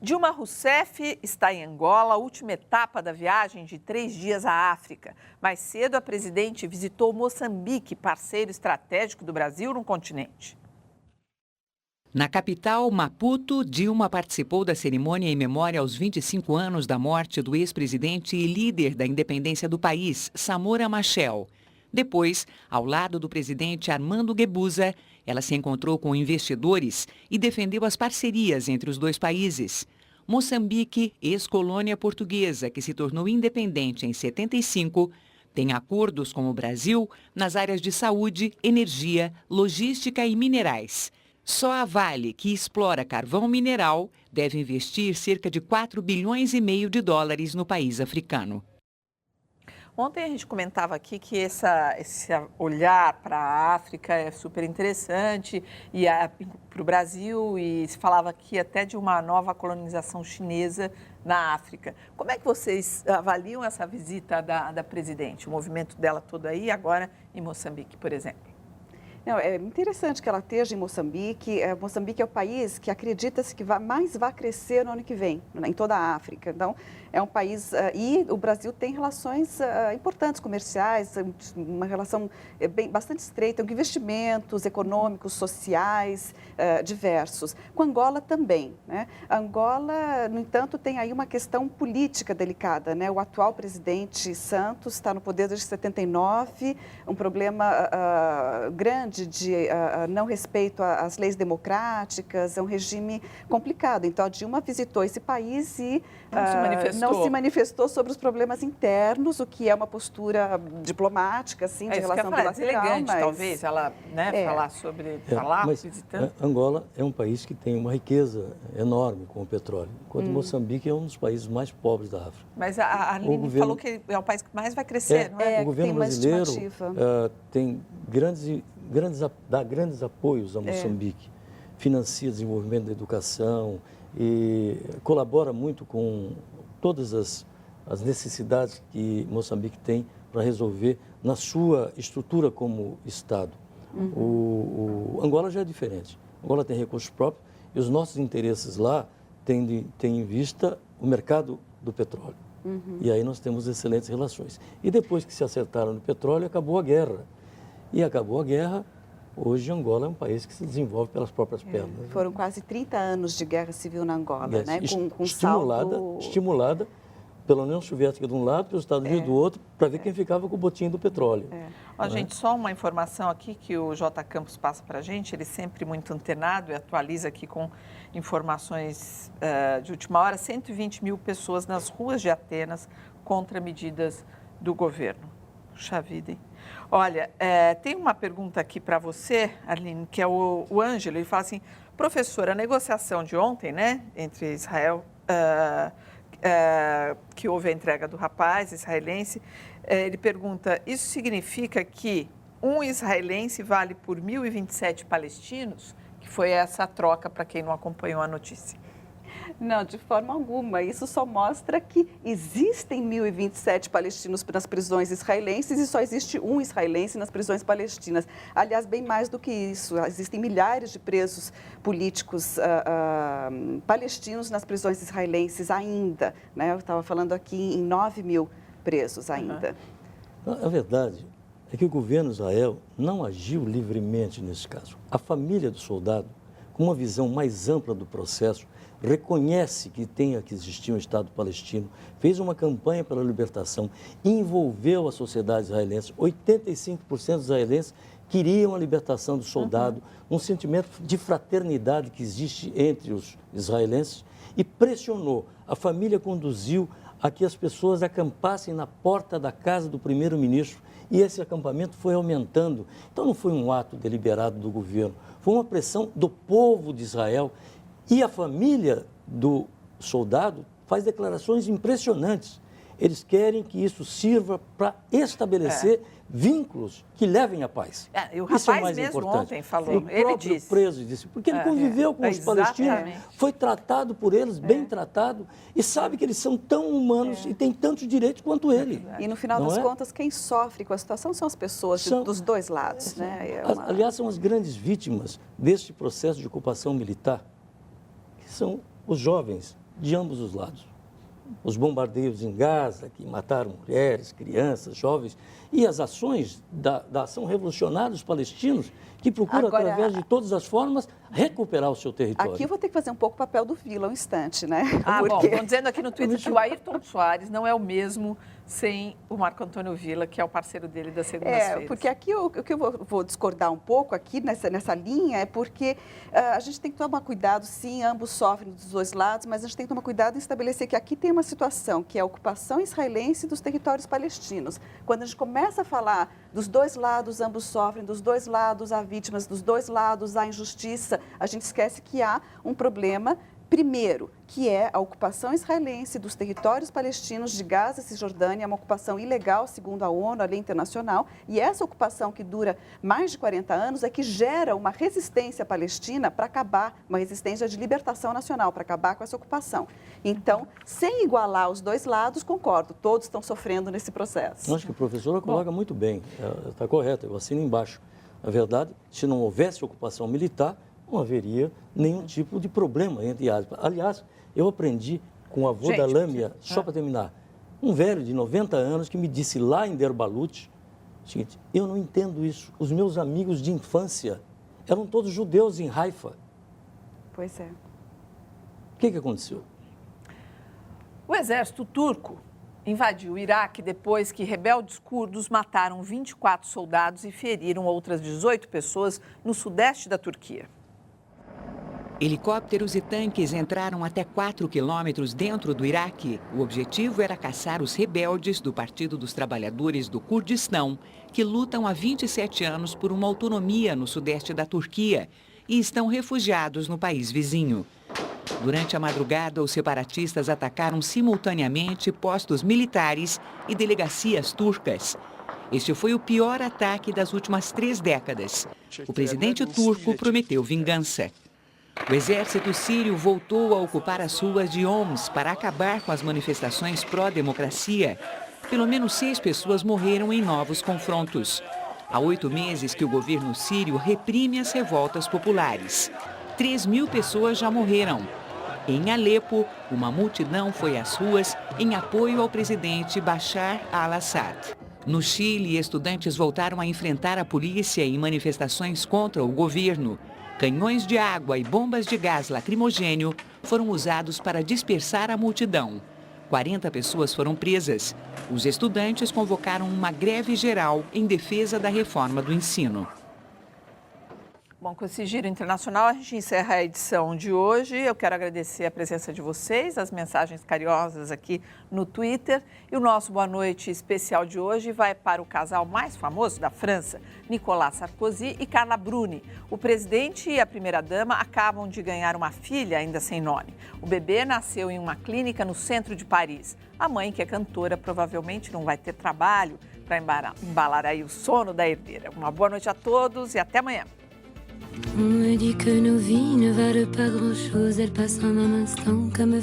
Dilma Rousseff está em Angola, a última etapa da viagem de 3 dias à África. Mais cedo, a presidente visitou Moçambique, parceiro estratégico do Brasil no continente. Na capital, Maputo, Dilma participou da cerimônia em memória aos 25 anos da morte do ex-presidente e líder da independência do país, Samora Machel. Depois, ao lado do presidente Armando Guebuza, ela se encontrou com investidores e defendeu as parcerias entre os dois países. Moçambique, ex-colônia portuguesa que se tornou independente em 75, tem acordos com o Brasil nas áreas de saúde, energia, logística e minerais. Só a Vale, que explora carvão mineral, deve investir cerca de 4,5 bilhões de dólares no país africano. Ontem a gente comentava aqui que esse olhar para a África é super interessante e para o Brasil, e se falava aqui até de uma nova colonização chinesa na África. Como é que vocês avaliam essa visita da presidente, o movimento dela todo aí, agora em Moçambique, por exemplo? Não, é interessante que ela esteja em Moçambique. Moçambique é o país que acredita-se que mais vai crescer no ano que vem, em toda a África. Então, é um país... e o Brasil tem relações importantes, comerciais, uma relação bastante estreita, com investimentos econômicos, sociais, diversos. Com Angola também, né? Angola, no entanto, tem aí uma questão política delicada, né? O atual presidente Santos está no poder desde 79, um problema grande de não respeito às leis democráticas, é um regime complicado. Então, a Dilma visitou esse país e não se manifestou sobre os problemas internos, o que é uma postura diplomática, assim, de relação bilateral. Elegante, mas... talvez, ela falar sobre... visitando. Angola é um país que tem uma riqueza enorme com o petróleo, enquanto Moçambique é um dos países mais pobres da África. Mas a Aline falou que é o país que mais vai crescer, não é? O governo brasileiro tem dá grandes apoios a Moçambique, financia desenvolvimento da educação e colabora muito com todas as necessidades que Moçambique tem para resolver na sua estrutura como Estado. O Angola já é diferente. Angola tem recursos próprios e os nossos interesses lá têm em vista o mercado do petróleo. E aí nós temos excelentes relações. E depois que se acertaram no petróleo, acabou a guerra. E acabou a guerra, hoje Angola é um país que se desenvolve pelas próprias pernas. Foram quase 30 anos de guerra civil na Angola, né? Com Estimulada pela União Soviética de um lado, pelos Estados Unidos do outro, para ver quem ficava com o botinho do petróleo. Gente, só uma informação aqui que o J. Campos passa para a gente, ele sempre muito antenado e atualiza aqui com informações de última hora, 120 mil pessoas nas ruas de Atenas contra medidas do governo. Puxa vida, hein? Olha, tem uma pergunta aqui para você, Arline, que é o Ângelo. Ele fala assim, professora, a negociação de ontem, né, entre Israel, que houve a entrega do rapaz israelense, ele pergunta, isso significa que um israelense vale por 1.027 palestinos? Que foi essa troca, para quem não acompanhou a notícia. Não, de forma alguma. Isso só mostra que existem 1.027 palestinos nas prisões israelenses e só existe um israelense nas prisões palestinas. Aliás, bem mais do que isso. Existem milhares de presos políticos palestinos nas prisões israelenses ainda, né? Eu estava falando aqui em 9 mil presos ainda. A verdade é que o governo de Israel não agiu livremente nesse caso. A família do soldado, com uma visão mais ampla do processo, reconhece que tem que existir um Estado palestino, fez uma campanha pela libertação, envolveu a sociedade israelense. 85% dos israelenses queriam a libertação do soldado, um sentimento de fraternidade que existe entre os israelenses e pressionou. A família conduziu a que as pessoas acampassem na porta da casa do primeiro-ministro e esse acampamento foi aumentando. Então não foi um ato deliberado do governo, foi uma pressão do povo de Israel. E a família do soldado faz declarações impressionantes. Eles querem que isso sirva para estabelecer vínculos que levem à paz. E o rapaz mais mesmo importante. Ontem falou, ele disse. O preso disse, porque ele conviveu com os palestinos, foi tratado por eles, bem tratado, e sabe que eles são tão humanos e têm tantos direitos quanto ele. E no final das contas, quem sofre com a situação são as pessoas dos dois lados. Né? Aliás, são as grandes vítimas deste processo de ocupação militar, que são os jovens de ambos os lados. Os bombardeios em Gaza, que mataram mulheres, crianças, jovens, e as ações da ação revolucionária dos palestinos, que procuram, Agora, através de todas as formas, recuperar o seu território. Aqui eu vou ter que fazer um pouco o papel do Vila um instante, né? Bom, estão dizendo aqui no Twitter que o Ayrton Soares não é o mesmo sem o Marco Antônio Villa, que é o parceiro dele das segundas-feiras. Porque aqui o que eu vou discordar um pouco aqui nessa linha é porque a gente tem que tomar cuidado, sim, ambos sofrem dos dois lados, mas a gente tem que tomar cuidado em estabelecer que aqui tem uma situação que é a ocupação israelense dos territórios palestinos. Quando a gente começa a falar dos dois lados, ambos sofrem, dos dois lados há vítimas, dos dois lados há injustiça, a gente esquece que há um problema. Primeiro, que é a ocupação israelense dos territórios palestinos de Gaza e Cisjordânia, é uma ocupação ilegal, segundo a ONU, a lei internacional, e essa ocupação que dura mais de 40 anos é que gera uma resistência palestina para acabar, uma resistência de libertação nacional, para acabar com essa ocupação. Então, sem igualar os dois lados, concordo, todos estão sofrendo nesse processo. Eu acho que a professora coloca muito bem, está correto, eu assino embaixo. Na verdade, se não houvesse ocupação militar, não haveria nenhum tipo de problema, entre aspas. Aliás, eu aprendi com o avô da Lâmia, só para terminar, um velho de 90 anos que me disse lá em Derbalut, o seguinte, eu não entendo isso, os meus amigos de infância eram todos judeus em Haifa. Pois é. O que aconteceu? O exército turco invadiu o Iraque depois que rebeldes curdos mataram 24 soldados e feriram outras 18 pessoas no sudeste da Turquia. Helicópteros e tanques entraram até 4 quilômetros dentro do Iraque. O objetivo era caçar os rebeldes do Partido dos Trabalhadores do Kurdistão, que lutam há 27 anos por uma autonomia no sudeste da Turquia e estão refugiados no país vizinho. Durante a madrugada, os separatistas atacaram simultaneamente postos militares e delegacias turcas. Este foi o pior ataque das últimas 3 décadas. O presidente turco prometeu vingança. O exército sírio voltou a ocupar as ruas de Homs para acabar com as manifestações pró-democracia. Pelo menos 6 pessoas morreram em novos confrontos. Há 8 meses que o governo sírio reprime as revoltas populares. 3.000 pessoas já morreram. Em Alepo, uma multidão foi às ruas em apoio ao presidente Bashar al-Assad. No Chile, estudantes voltaram a enfrentar a polícia em manifestações contra o governo. Canhões de água e bombas de gás lacrimogênio foram usados para dispersar a multidão. 40 pessoas foram presas. Os estudantes convocaram uma greve geral em defesa da reforma do ensino. Bom, com esse giro internacional, a gente encerra a edição de hoje. Eu quero agradecer a presença de vocês, as mensagens carinhosas aqui no Twitter. E o nosso boa noite especial de hoje vai para o casal mais famoso da França, Nicolas Sarkozy e Carla Bruni. O presidente e a primeira-dama acabam de ganhar uma filha ainda sem nome. O bebê nasceu em uma clínica no centro de Paris. A mãe, que é cantora, provavelmente não vai ter trabalho para embalar aí o sono da herdeira. Uma boa noite a todos e até amanhã. On me dit que nos vies ne valent pas grand-chose, elles passent en un instant comme